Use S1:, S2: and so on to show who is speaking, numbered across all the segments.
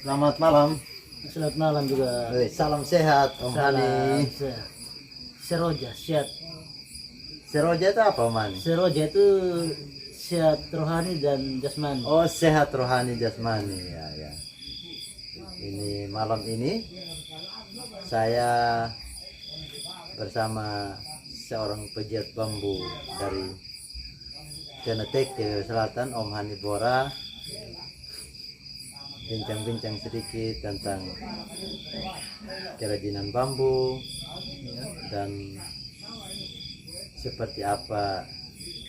S1: Selamat malam.
S2: Selamat malam juga.
S1: Salam sehat Om Hani.
S2: Seroja, sehat.
S1: Seroja itu apa Om Hani?
S2: Seroja itu sehat rohani dan jasmani.
S1: Oh, sehat rohani jasmani ya ya. Ini malam ini saya bersama seorang pegiat bambu dari Kenetek Selatan, Om Hani Bora, bincang-bincang sedikit tentang kerajinan bambu dan seperti apa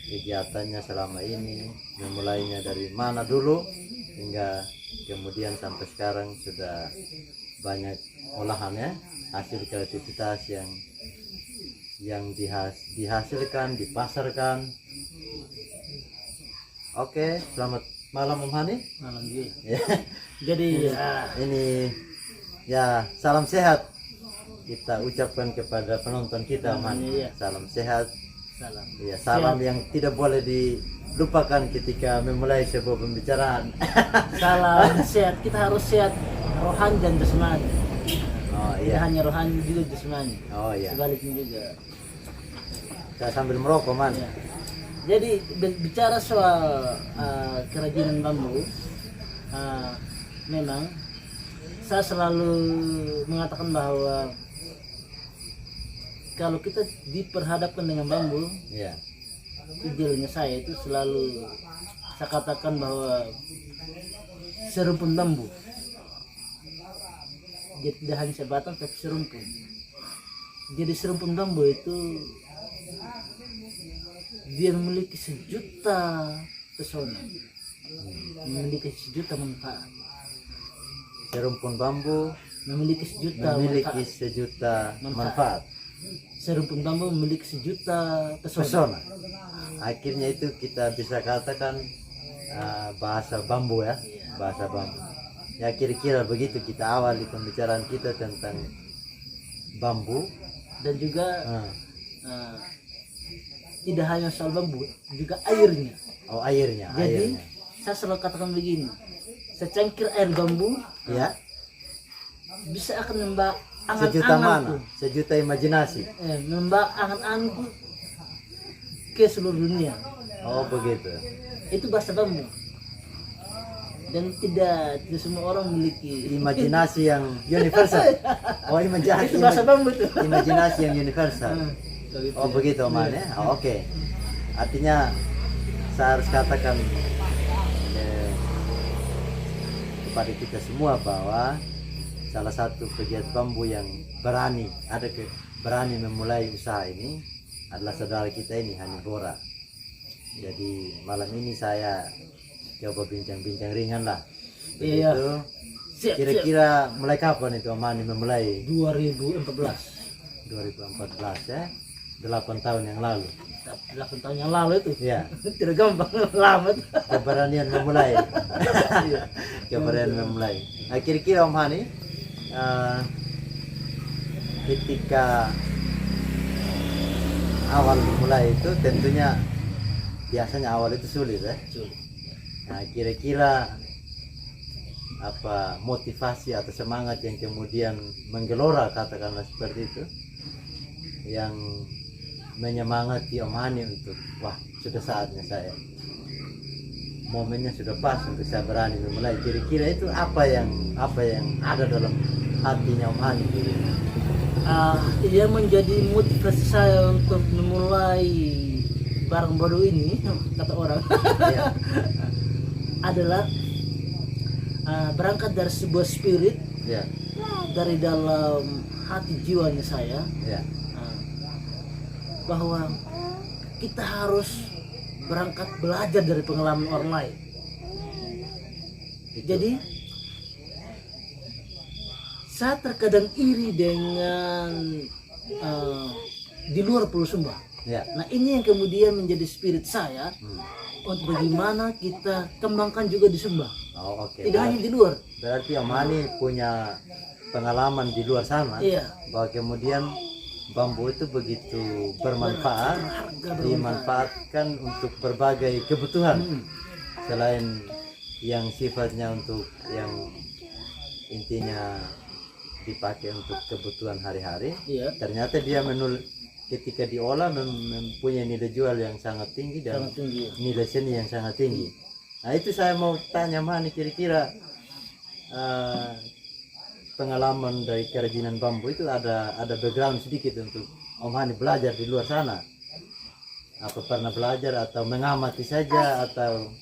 S1: kegiatannya selama ini, memulainya dari mana dulu hingga kemudian sampai sekarang sudah banyak olahannya, hasil kreativitas yang dihasilkan, dipasarkan. Oke, selamat malam Om Hani.
S2: Malam juga.
S1: Ya.
S2: Jadi
S1: Ini ya salam sehat kita ucapkan kepada penonton kita Om Hani.
S2: Iya.
S1: Salam sehat.
S2: salam.
S1: Ya, salam
S2: Sehat.
S1: yang tidak boleh dilupakan ketika memulai sebuah pembicaraan.
S2: Salam sehat. Kita harus sehat rohani dan jasmani.
S1: Oh
S2: Tidak
S1: iya.
S2: hanya rohani juga jasmani.
S1: Oh iya.
S2: Sebaliknya juga.
S1: Saya sambil merokok man.
S2: Ya. Jadi bicara soal kerajinan bambu, memang saya selalu mengatakan bahwa kalau kita diperhadapkan dengan bambu,
S1: Iya.
S2: idealnya saya itu selalu saya katakan bahwa serumpun bambu. Jadi tidak hanya sebatang tapi serumpun. Jadi serumpun bambu itu dia memiliki sejuta pesona, memiliki sejuta manfaat,
S1: Serumpun bambu
S2: memiliki sejuta
S1: memiliki
S2: manfaat.
S1: sejuta manfaat.
S2: Serumpun bambu memiliki sejuta pesona.
S1: Pesona. Akhirnya itu kita bisa katakan bahasa bambu ya, bahasa bambu. Ya kira-kira begitu kita awali pembicaraan kita tentang bambu.
S2: Dan juga
S1: Ah.
S2: tidak hanya soal bambu, juga airnya.
S1: Oh airnya,
S2: Jadi
S1: airnya.
S2: saya selalu katakan begini, secangkir air bambu
S1: Ya,
S2: bisa akan membawa
S1: sejuta
S2: angan-anganku,
S1: mana? Sejuta imajinasi.
S2: membawa angan-anganku ke seluruh dunia.
S1: Oh begitu.
S2: Itu bahasa bambu. Dan tidak semua orang memiliki
S1: Imajinasi yang universal. Oh
S2: itu bahasa bambu tuh.
S1: imajinasi yang universal.
S2: Begitu
S1: Oh
S2: ya.
S1: begitu man ya. Oh, oke. Artinya saya harus katakan kepada kita semua bahwa salah satu pegiat bambu yang berani berani memulai usaha ini adalah saudara kita ini Hani Bora. Jadi malam ini saya coba bincang-bincang ringan lah.
S2: Iya.
S1: Begitu.
S2: Siap,
S1: Kira-kira mulai kapan itu Om Hani memulai?
S2: 2014.
S1: 2014 ya. 8 tahun yang lalu.
S2: 8 tahun yang lalu itu.
S1: Ya.
S2: Tidak gampang, lama tuh.
S1: Keberanian memulai. Keberanian memulai. Nah, kira-kira Om Hani ketika awal memulai itu tentunya biasanya awal itu sulit ya. Nah, kira-kira apa motivasi atau semangat yang kemudian menggelora katakanlah seperti itu yang menyemangati Om Hani untuk wah sudah saatnya saya, momennya sudah pas untuk saya berani memulai. Kira-kira itu apa yang ada dalam hatinya Om Hani?
S2: Yang menjadi motivasi saya untuk memulai barang baru ini, kata orang,
S1: Ya.
S2: adalah berangkat dari sebuah spirit
S1: Ya,
S2: dari dalam hati jiwanya saya,
S1: ya,
S2: bahwa kita harus berangkat belajar dari pengalaman orang lain.
S1: itu.
S2: Jadi saya terkadang iri dengan di luar Pulau Sumba.
S1: Ya.
S2: Nah ini yang kemudian menjadi spirit saya untuk bagaimana kita kembangkan juga di Sumba.
S1: Oh, oke.
S2: Tidak hanya di luar.
S1: Berarti Om Hani punya pengalaman di luar sana,
S2: Iya.
S1: bahwa kemudian bambu itu begitu bermanfaat, dimanfaatkan untuk berbagai kebutuhan selain yang sifatnya untuk yang intinya dipakai untuk kebutuhan hari-hari.
S2: Iya,
S1: Ternyata dia ketika diolah mempunyai nilai jual yang sangat tinggi dan
S2: sangat tinggi.
S1: nilai seni yang sangat tinggi. Nah itu saya mau tanya Mani, kira-kira pengalaman dari kerajinan bambu itu ada background sedikit untuk Om Hani belajar di luar sana. Apa pernah belajar atau mengamati saja atau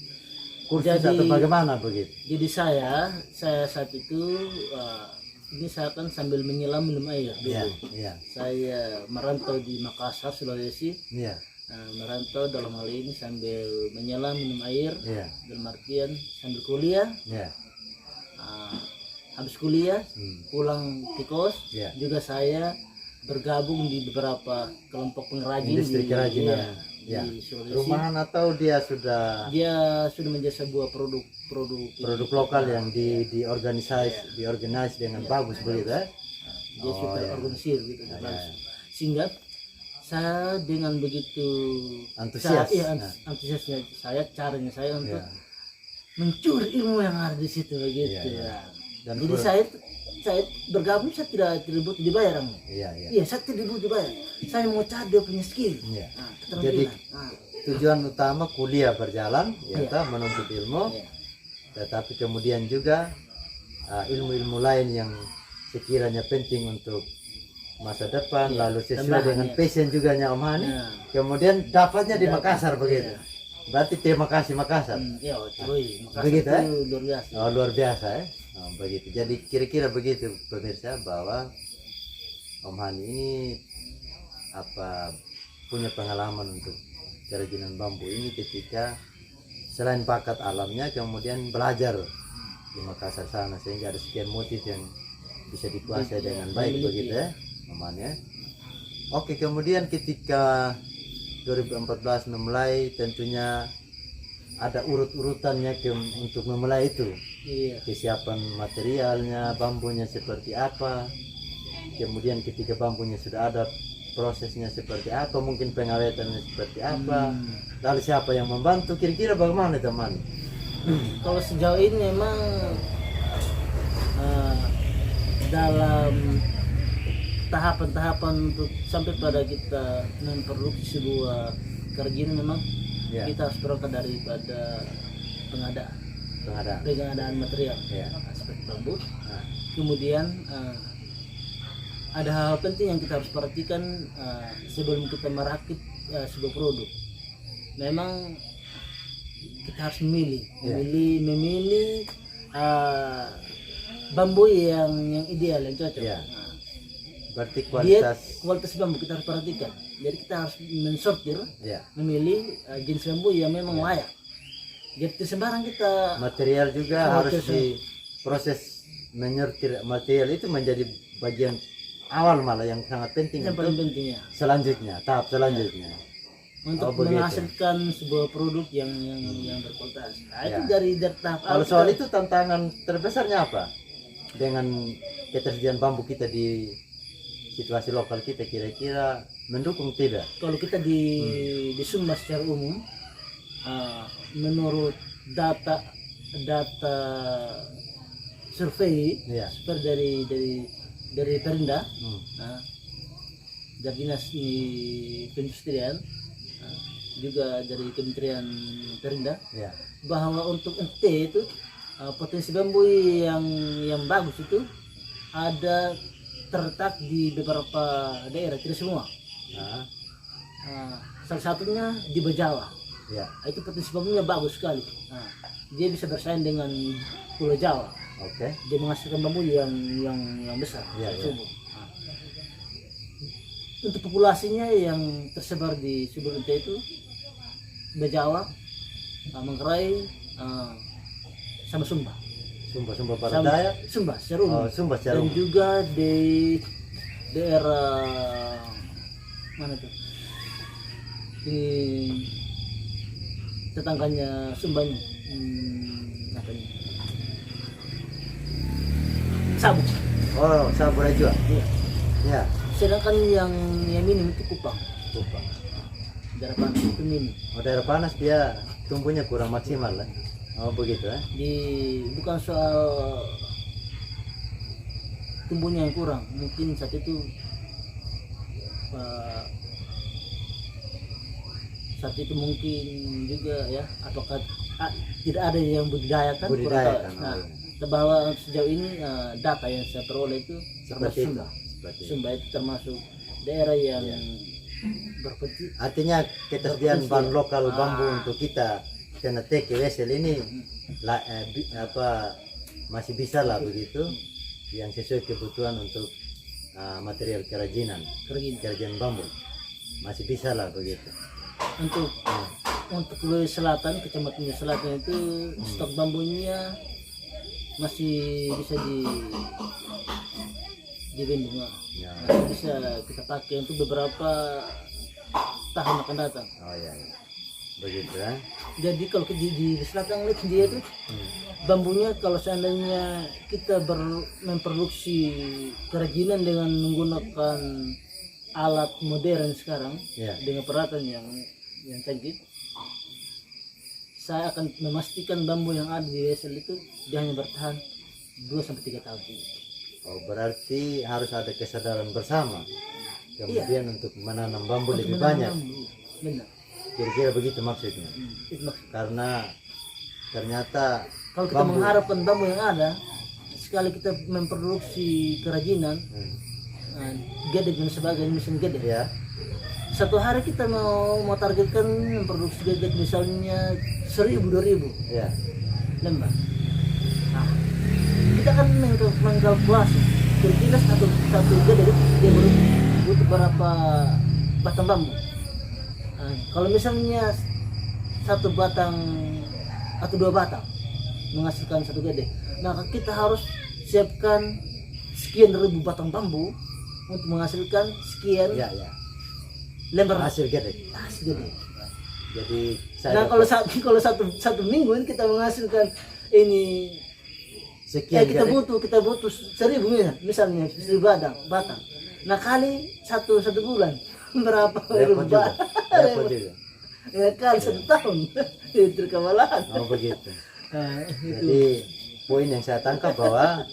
S1: kursus atau bagaimana begitu?
S2: Jadi saya saat itu ini saya kan sambil menyelam minum air dulu.
S1: Iya, iya,
S2: Saya merantau di Makassar, Sulawesi.
S1: iya,
S2: Merantau dalam hal ini sambil menyelam minum air,
S1: iya,
S2: dalam artian sambil kuliah.
S1: iya.
S2: Habis kuliah
S1: Hmm.
S2: pulang ke kos,
S1: Iya.
S2: juga saya bergabung di beberapa kelompok pengrajin
S1: Industri kerajinan.
S2: iya,
S1: Ya.
S2: di Sulawesi.
S1: Rumahan atau dia sudah
S2: Dia sudah menjadi sebuah produk
S1: lokal yang diorganize dengan bagus begitu ya?
S2: dia
S1: Oh,
S2: sudah
S1: iya.
S2: organisir gitu
S1: Ya,
S2: bagus.
S1: ya.
S2: Sehingga saya dengan begitu
S1: Antusias.
S2: antusiasnya saya, caranya saya untuk
S1: Ya.
S2: mencuri ilmu yang ada di situ begitu
S1: Iya, iya.
S2: ya.
S1: Dan
S2: Jadi saya bergabung, saya tidak butuh dibayar.
S1: Iya, iya.
S2: Iya, saya tidak butuh dibayar. Saya mau cari dia punya skill.
S1: Iya.
S2: Keterampilan.
S1: Jadi tujuan utama kuliah berjalan, ya
S2: Iya.
S1: toh, menuntut ilmu,
S2: Iya.
S1: tetapi kemudian juga ilmu-ilmu lain yang sekiranya penting untuk masa depan,
S2: Iya,
S1: lalu sesuai
S2: tambahan,
S1: dengan
S2: ya.
S1: passion juga Om Hani,
S2: Nah,
S1: kemudian dapatnya di
S2: Dapat,
S1: Makassar begitu.
S2: iya.
S1: Berarti terima kasih Makassar.
S2: ya, cuy, Makassar
S1: Begitu,
S2: itu luar biasa.
S1: Oh, luar biasa ya. Oh, begitu. Jadi kira-kira begitu pemirsa, bahwa Om Hani ini punya pengalaman untuk kerajinan bambu ini ketika selain bakat alamnya kemudian belajar di Makassar sana, sehingga ada sekian motif yang bisa dikuasai dengan baik begitu ya Om Hani ya. Oke, kemudian ketika 2014 memulai, tentunya ada urut-urutannya untuk memulai itu.
S2: Iya.
S1: Kesiapan materialnya, bambunya seperti apa, kemudian ketika bambunya sudah ada, prosesnya seperti apa, mungkin pengawetannya seperti apa, lalu siapa yang membantu, kira-kira bagaimana teman?
S2: Kalau sejauh ini memang dalam tahapan-tahapan untuk sampai pada kita memproduksi sebuah kerajinan, memang
S1: Ya,
S2: kita harus berangkat daripada pengadaan material,
S1: ya,
S2: aspek bambu.
S1: nah,
S2: Kemudian ada hal penting yang kita harus perhatikan sebelum kita merakit sebuah produk. Memang kita harus memilih bambu yang ideal, yang cocok.
S1: Ya. Berarti
S2: Kualitas bambu kita harus perhatikan. Jadi kita harus mensortir,
S1: ya,
S2: memilih jenis bambu yang memang layak. Jadi sembarang kita
S1: material juga harus
S2: Kualitas,
S1: diproses. Menyortir material itu menjadi bagian awal malah yang sangat penting
S2: yang
S1: untuk
S2: paling penting ya,
S1: tahap selanjutnya.
S2: untuk
S1: begitu.
S2: menghasilkan sebuah produk yang berkualitas. Nah, itu
S1: Ya.
S2: dari tahap
S1: Kalau
S2: awal
S1: soal
S2: kita-
S1: itu tantangan terbesarnya apa? Dengan ketersediaan bambu kita di situasi lokal kita, kira-kira mendukung tidak?
S2: kalau kita di Sumba secara umum, menurut data survei
S1: Iya.
S2: seperti dari Perinda,
S1: Hmm.
S2: dari dinas perindustrian, juga dari Kementerian Perinda,
S1: Ya.
S2: bahwa untuk ente itu potensi bambu yang bagus itu ada terletak di beberapa daerah, tidak semua.
S1: Nah,
S2: Salah satunya di Bajawa.
S1: ya.
S2: Itu potensi bambunya bagus sekali. Dia bisa bersaing dengan Pulau Jawa.
S1: Oke.
S2: Dia menghasilkan bambu yang besar,
S1: Iya,
S2: yang
S1: iya.
S2: subur. Untuk populasinya yang tersebar di subur ente itu Bajawa, Manggarai, sama Sumba.
S1: Sumba Barat Daya.
S2: Sumba secara umum.
S1: Oh, Sumba secara
S2: Dan
S1: umum.
S2: juga di daerah mana tuh? Di tetangganya Sumba ini. Apa ini? Sabuk.
S1: Oh, Sabura juga.
S2: Iya.
S1: Ya.
S2: Sedangkan yang minim itu Kupang.
S1: Kupang.
S2: Daerah panas itu minim.
S1: Oh, daerah panas dia tumbuhnya kurang maksimal lah. Oh, begitu ya.
S2: Bukan soal tumbuhnya yang kurang. Mungkin saat itu uh, mungkin juga ya, apakah tidak ada yang budidayakan. Nah, bahwa sejauh ini data yang saya peroleh itu
S1: seperti
S2: Sumba.
S1: itu.
S2: Sumba itu termasuk daerah yang berpeti.
S1: Artinya ketersediaan bahan lokal bambu untuk kita kena teke wesel ini masih bisa lah begitu, yang sesuai kebutuhan untuk material kerajinan bambu masih bisa lah begitu.
S2: Untuk Sulawesi Selatan, Kecamatan Selatan itu stok bambunya masih bisa di Bendungan.
S1: Ya.
S2: Masih bisa kita pakai untuk beberapa tahun akan datang.
S1: Oh iya, begitu ya.
S2: Jadi kalau di selatan lihat dia itu bambunya, kalau seandainya kita memproduksi kerajinan dengan menggunakan alat modern sekarang, dengan peralatan yang canggih, saya akan memastikan bambu yang ada di Wesel itu dia hanya bertahan 2-3 tahun.
S1: Oh, berarti harus ada kesadaran bersama kemudian untuk menanam bambu lebih banyak.
S2: Benar.
S1: Kira-kira begitu maksudnya. Karena ternyata
S2: kalau kita mengharapkan bambu yang ada, sekali kita memproduksi kerajinan, gede dan sebagainya, mesin gede ya, satu hari kita mau targetkan memproduksi gede misalnya 1.000-2.000
S1: ya,
S2: lembar. Nah, kita kan mengkalkulasi kira-kira satu gede dia butuh berapa batang bambu. Nah, kalau misalnya satu batang atau 2 batang menghasilkan satu gede, maka kita harus siapkan sekian ribu batang bambu untuk menghasilkan sekian lembar
S1: hasil gede. Jadi
S2: kalau satu minggu ini kita menghasilkan ini
S1: sekian
S2: kita butuh 1.000 misalnya 1.000 batang. Nah kali satu bulan berapa ribu batang? Ya kali 1 tahun itu kewalahan.
S1: Oh begitu. Jadi poin yang saya tangkap bahwa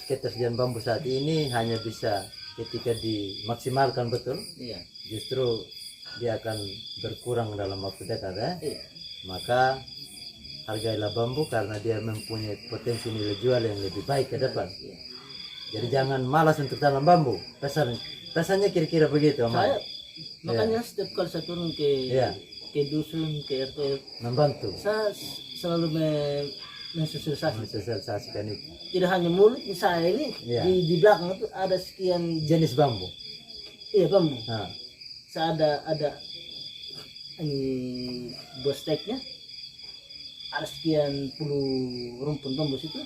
S1: ketersediaan bambu saat ini hanya bisa ketika dimaksimalkan betul.
S2: Iya.
S1: Justru dia akan berkurang dalam waktu dekat ya. Iya. Maka hargailah bambu karena dia mempunyai potensi nilai jual yang lebih baik ke depan. Iya. Jadi jangan malas untuk tanam bambu. Pesannya kira-kira begitu, Mas.
S2: Makanya setiap kali saya turun ke dusun, ke RT,
S1: membantu.
S2: Saya selalu mensosialisasikan
S1: itu.
S2: Tidak hanya mulut saya ini, di belakang itu ada sekian
S1: jenis bambu.
S2: Iya, bambu. Saya ada ini bosteknya, ada sekian puluh rumpun bambu situ.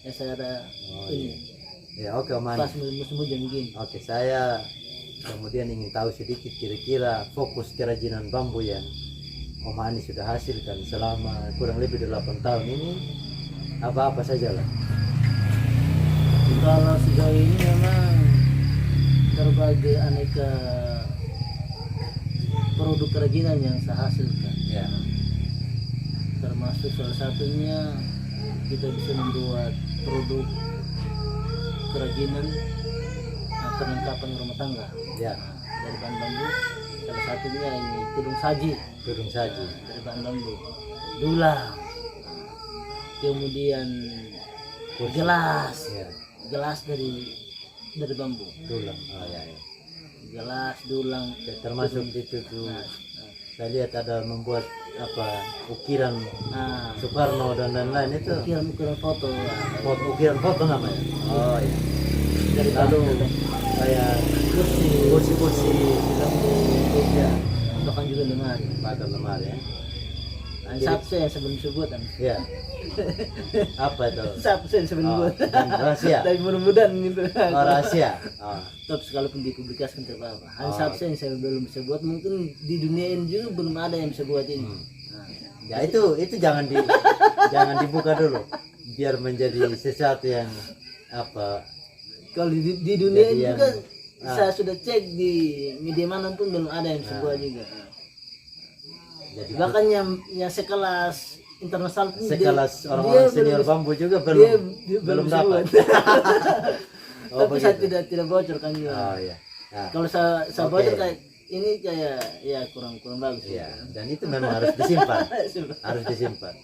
S2: Ya saya ada ini.
S1: Ya oke, Om Hani.
S2: Pas musim hujan begini.
S1: Oke, saya kemudian ingin tahu sedikit kira-kira fokus kerajinan bambu yang Om Hani sudah hasilkan selama kurang lebih 8 tahun ini apa-apa saja lah.
S2: Kalau sejauh ini memang berbagai aneka produk kerajinan yang saya hasilkan. Ya. Termasuk salah satunya kita bisa membuat produk kerajinan perlengkapan rumah tangga. Ya. Dari bahan bambu. Salah satunya ini tudung saji. Dari bahan bambu. Dulang. Kemudian gelas. Ya. Gelas dari bambu. Dulang. Oh ya. Gelas, dulang.
S1: Termasuk itu tuh. Saya lihat ada membuat ukiran Soekarno dan lain-lain itu.
S2: Ukiran foto.
S1: Ukiran foto namanya. Oh iya.
S2: Dari
S1: lalu kayak kursi ya.
S2: Bahkan juga lemari. Ya. Sabse yang sebelum sebutan.
S1: Ya. Apa itu?
S2: Sabse yang sebelum sebutan.
S1: Rahasia.
S2: Dari mudah-mudahan gitu.
S1: Oh, rahasia.
S2: Tapi sekalipun dipublikasikan tidak apa-apa. Hanya sabse yang saya belum bisa buat, mungkin di dunia ini juga belum ada yang bisa buat ini.
S1: Ya itu jangan dibuka dulu, biar menjadi sesuatu yang
S2: Kalau di dunia ini juga saya sudah cek di media manapun belum ada yang bisa buat juga. Jadi, bahkan yang sekelas internasional,
S1: sekelas orang-orang senior bambu juga belum dapat. Oh,
S2: Tapi saya
S1: begitu.
S2: tidak bocor kan juga.
S1: Oh iya. Nah,
S2: Kalau saya
S1: Oke.
S2: bocor kayak ini kayak ya kurang bagus.
S1: iya, dan itu memang harus disimpan. Harus disimpan.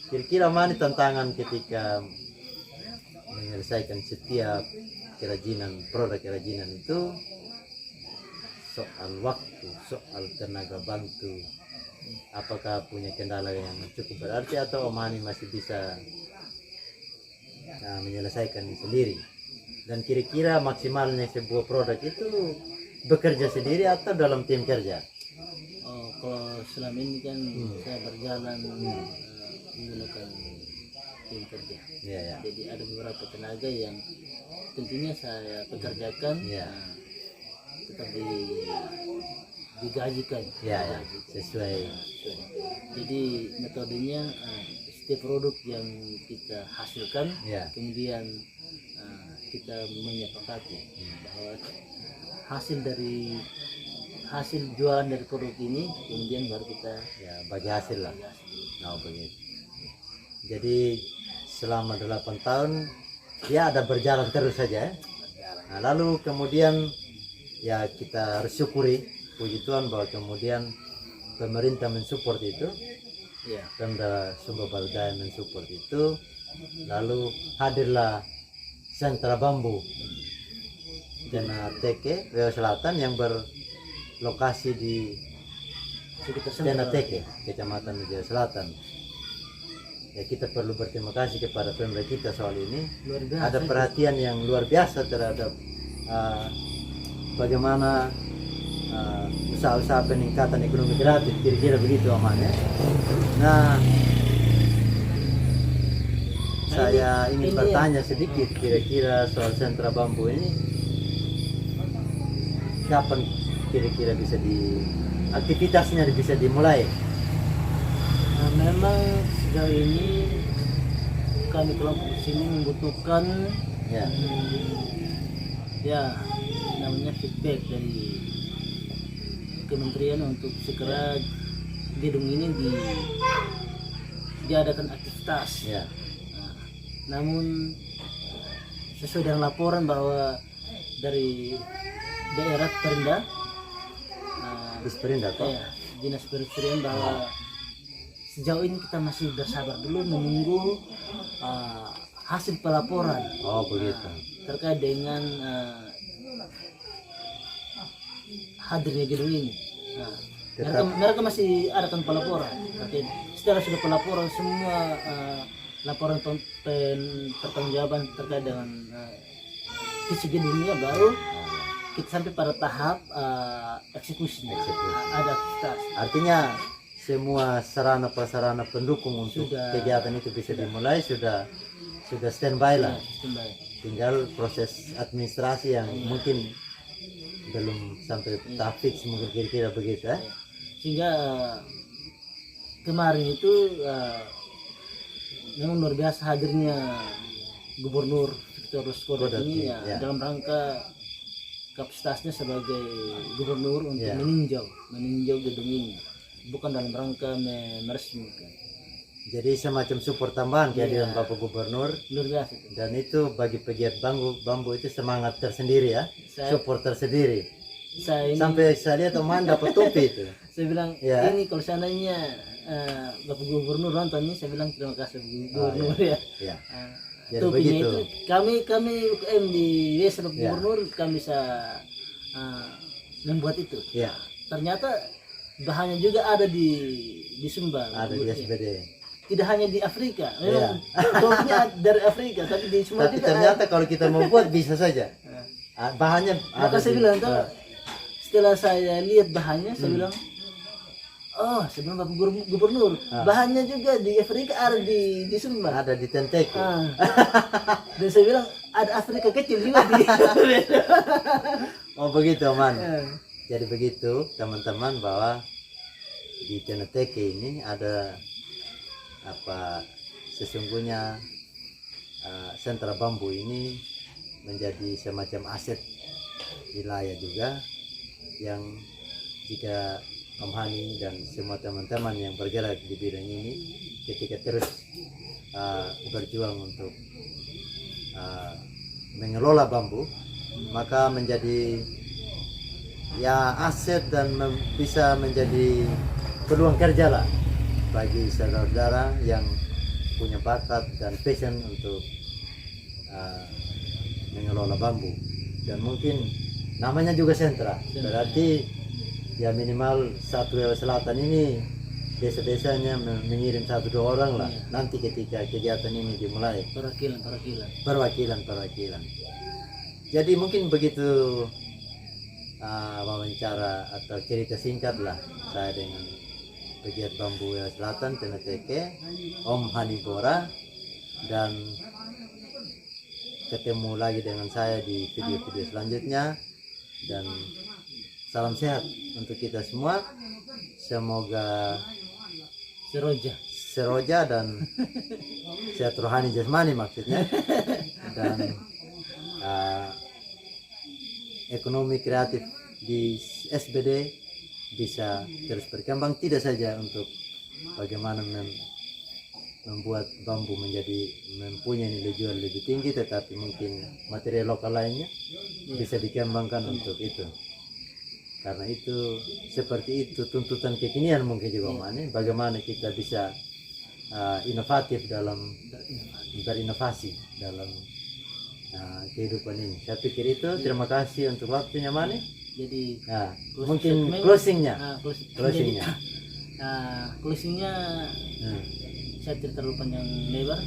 S1: Kira-kira mana tantangan ketika menyelesaikan setiap produk kerajinan itu soal waktu, soal tenaga bantu. Apakah punya kendala yang cukup berarti atau Om Hani masih bisa menyelesaikan sendiri? Dan kira-kira maksimalnya sebuah produk itu bekerja sendiri atau dalam tim kerja?
S2: Oh, kalau selama ini kan saya berjalan menggunakan tim kerja.
S1: Iya, ya.
S2: Jadi ada beberapa tenaga yang tentunya saya pekerjakan,
S1: Iya.
S2: tetap digajikan.
S1: Ya, ya, sesuai.
S2: Jadi metodenya setiap produk yang kita hasilkan,
S1: Ya.
S2: kemudian kita menyepakati bahwa hasil jualan dari produk ini kemudian baru kita
S1: Ya, bagi hasil lah.
S2: bagi hasil.
S1: Nah, begitu. Jadi selama 8 tahun dia ada berjalan terus saja ya. Nah, lalu kemudian ya kita harus syukuri, puji Tuhan bahwa kemudian pemerintah mensupport itu,
S2: Ya,
S1: Pemda Sumba Baladaya mensupport itu, lalu hadirlah sentra bambu Dena Teke, Riau Selatan yang berlokasi di
S2: sekitar
S1: Dena
S2: sentra.
S1: Teke, Kecamatan Riau Selatan. Ya, kita perlu berterima kasih kepada Pemda kita soal ini.
S2: Luar biasa.
S1: Ada perhatian yang luar biasa terhadap bagaimana usaha-usaha peningkatan ekonomi kreatif, kira-kira begitu Aman ya. Nah, saya ingin
S2: ini
S1: bertanya sedikit kira-kira soal sentra bambu ini kapan kira-kira aktivitasnya bisa dimulai?
S2: Nah, memang sejauh ini kami kelompok sini membutuhkan
S1: Ya,
S2: ya namanya feedback dari kementerian untuk segera gedung ini diadakan aktivitas.
S1: ya,
S2: Nah, namun sesuai dengan laporan bahwa dari daerah Perindah,
S1: Disperinda toh?
S2: ya, dinas perindustrian bahwa sejauh ini kita masih bersabar dulu menunggu hasil pelaporan
S1: Oh begitu.
S2: terkait dengan hadirnya gedung ini. Nah, mereka masih adakan pelaporan. Tapi setelah sudah pelaporan semua laporan pertanggungjawaban terkait dengan visi gedungnya baru kita sampai pada tahap eksekusi. Ada aktivitas.
S1: Artinya semua sarana prasarana pendukung untuk
S2: Sudah.
S1: kegiatan itu bisa dimulai sudah standby lah.
S2: Standby.
S1: Tinggal proses administrasi yang mungkin belum sampai tahap fix, mungkin kira-kira begitu ya.
S2: Sehingga kemarin itu memang luar biasa hadirnya Gubernur Victor Skodat ini
S1: ya.
S2: dalam rangka kapasitasnya sebagai gubernur untuk
S1: Ya.
S2: meninjau gedung ini, bukan dalam rangka meresmikan.
S1: Jadi semacam support tambahan kehadiran
S2: Iya.
S1: Bapak Gubernur,
S2: Luar biasa itu.
S1: dan itu bagi pegiat bambu itu semangat tersendiri ya,
S2: Saya-
S1: support tersendiri.
S2: Saya ini
S1: Sampai saya lihat teman dapat topi itu.
S2: saya bilang
S1: Ya.
S2: ini kalau seandainya Bapak Gubernur nonton ini, saya bilang terima kasih
S1: Oh,
S2: Gubernur ya.
S1: Ya. Jadi
S2: Topinya
S1: begitu.
S2: itu kami UKM di desa Bapak
S1: Ya.
S2: Gubernur kami bisa membuat itu.
S1: Ya,
S2: Ternyata bahannya juga ada di Sumba.
S1: ada di SBD.
S2: Tidak hanya di Afrika, memang topinya dari Afrika, tapi di Sumba
S1: Tapi
S2: juga
S1: ternyata kalau kita mau buat bisa saja. Bahannya ada
S2: Maka saya
S1: di-
S2: bilang tuh, setelah saya lihat bahannya, saya bilang, oh sebelum Bapak Gubernur, bahannya juga di Afrika ada di Sumba.
S1: ada di Tenteke.
S2: Dan saya bilang ada Afrika kecil juga di.
S1: Oh begitu Aman.
S2: Eh,
S1: Jadi begitu teman-teman, bahwa di Tenteke ini ada sesungguhnya sentra bambu ini menjadi semacam aset wilayah juga, yang jika Om Hani dan semua teman-teman yang bergerak di bidang ini ketika terus berjuang untuk mengelola bambu, maka menjadi ya aset dan bisa menjadi peluang kerja lah bagi saudara-saudara yang punya bakat dan passion untuk mengelola bambu. Dan mungkin namanya juga sentra, berarti ya minimal satu Riau Selatan ini desa-desanya mengirim 1-2 orang lah nanti ketika kegiatan ini dimulai, perwakilan. Jadi mungkin begitu wawancara atau cerita singkat lah saya dengan pegiat bambu Riau Selatan Teneteke, Om Hanibora, dan ketemu lagi dengan saya di video-video selanjutnya. Dan salam sehat untuk kita semua, semoga seroja dan sehat rohani jasmani maksudnya, dan ekonomi kreatif di SBD bisa terus berkembang, tidak saja untuk bagaimana membuat bambu mempunyai nilai jual lebih tinggi, tetapi mungkin material lokal lainnya bisa dikembangkan untuk itu. Karena itu seperti itu tuntutan kekinian mungkin juga bagaimana kita bisa inovatif dalam berinovasi dalam kehidupan ini. Saya pikir itu. Terima kasih untuk waktunya Mani.
S2: Jadi
S1: mungkin closingnya
S2: saya tidak terlalu panjang lebar.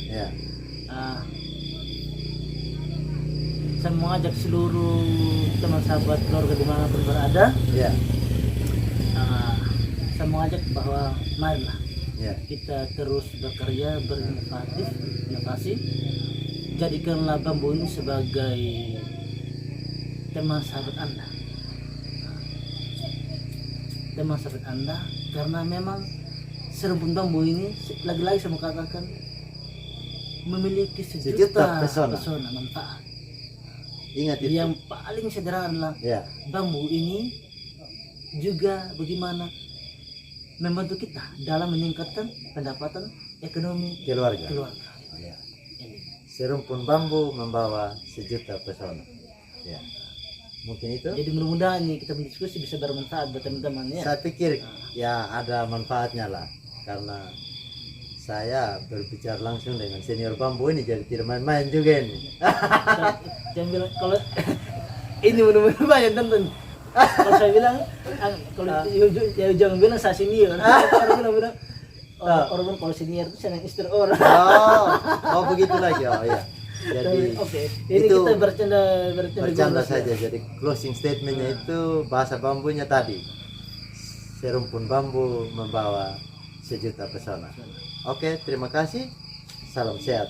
S2: Saya mengajak seluruh teman sahabat keluarga dimanapun berada. Saya mengajak bahwa marilah kita terus bekerja, berinovasi. Jadikanlah bambu ini sebagai teman sahabat Anda, karena memang serumpun bambu ini lagi-lagi saya mau katakan memiliki sejuta pesona manfaat. Ingat itu. Yang paling sederhana bambu ini juga bagaimana membantu kita dalam meningkatkan pendapatan ekonomi keluarga.
S1: Serumpun bambu membawa sejuta pesona. Mungkin itu.
S2: Jadi mudah-mudahan kita berdiskusi bisa bermanfaat buat teman-teman ya.
S1: Saya pikir ada manfaatnya lah, karena saya berbicara langsung dengan senior bambu ini, jadi tidak main-main juga ini.
S2: Jangan bilang kalau ini benar-benar banyak tonton. Kalau saya bilang jangan bilang saya senior. Orang bilang orang kalau senior itu senang istri orang.
S1: Begitu lagi. Jadi
S2: ini
S1: itu
S2: kita bercanda
S1: saja. Jadi closing statementnya itu bahasa bambunya tadi, serumpun bambu membawa sejuta pesona. Terima kasih. Salam sehat.